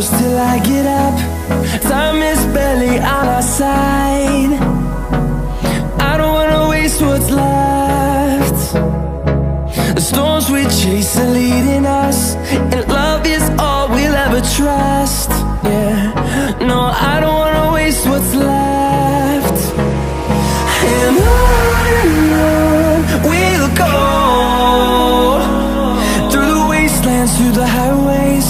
close till I get up. Time is barely on our side. I don't wanna waste what's left. The storms we chase are leading us, and love is all we'll ever trust. Yeah, no, I don't wanna waste what's left. And on we'll go, through the wastelands, through the highways,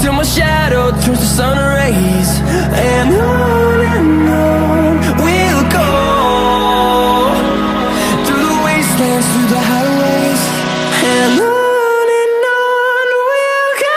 till my shadow turns to sun rays. And on we'll go, through the wastelands, through the highways, and on we'll go.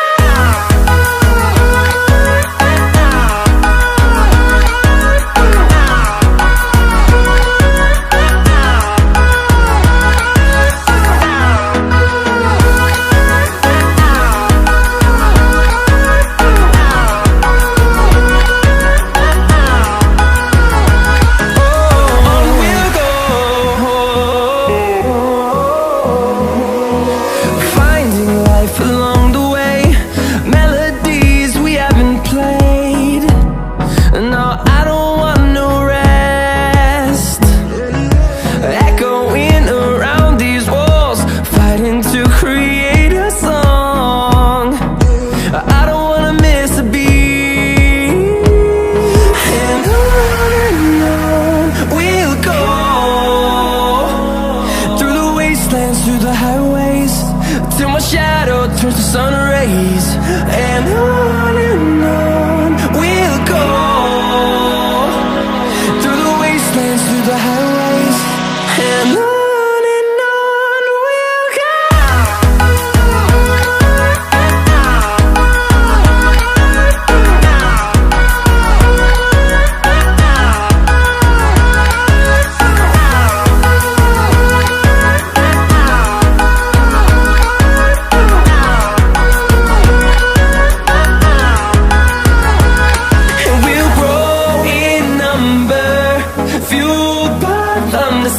Through the highways, till my shadow turns to sun rays. And on we'll go, through the wastelands, through the highways, and on we'll go.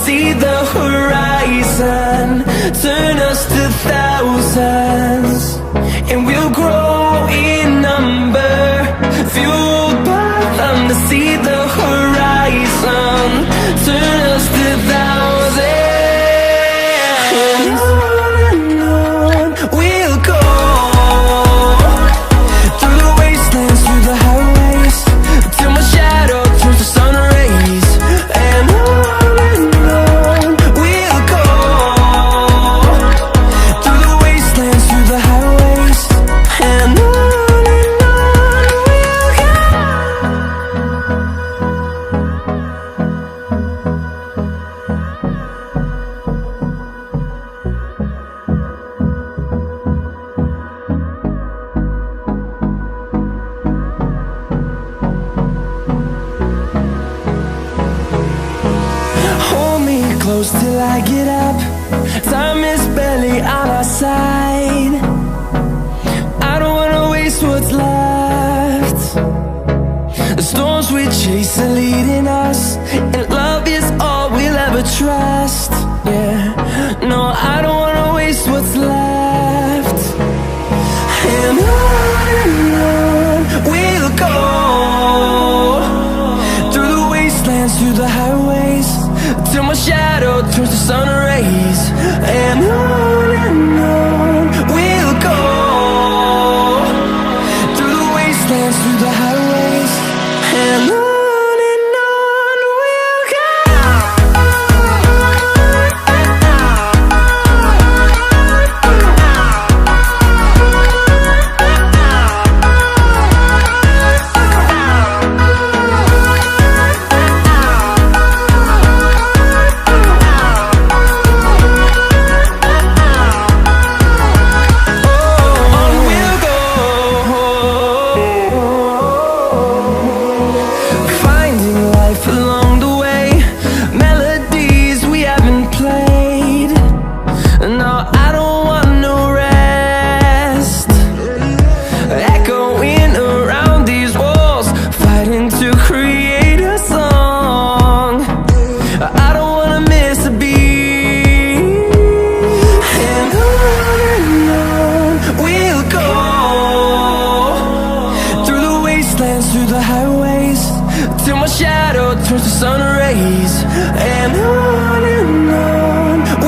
See the horizon, turn us to thousands, and we'll grow in number, fueled by them. To see the horizon, turn us to thousands, and on we'll go, through the wastelands, through the highways, till my shadow turns to sun rays. And close till I get up. Time is barely on our side. I don't wanna waste what's left. The storms we chase are leading us, and love is all we'll ever trust. Yeah, no, I don't wanna waste what's left. And on we'll go, through the wastelands, through the highways, till my shadow turns to sun rays. And on we'll go, through the wastelands, through the highways, and on. till my shadow turns to sun rays. And on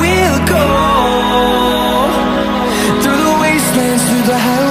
we'll go, through the wastelands, through the highways.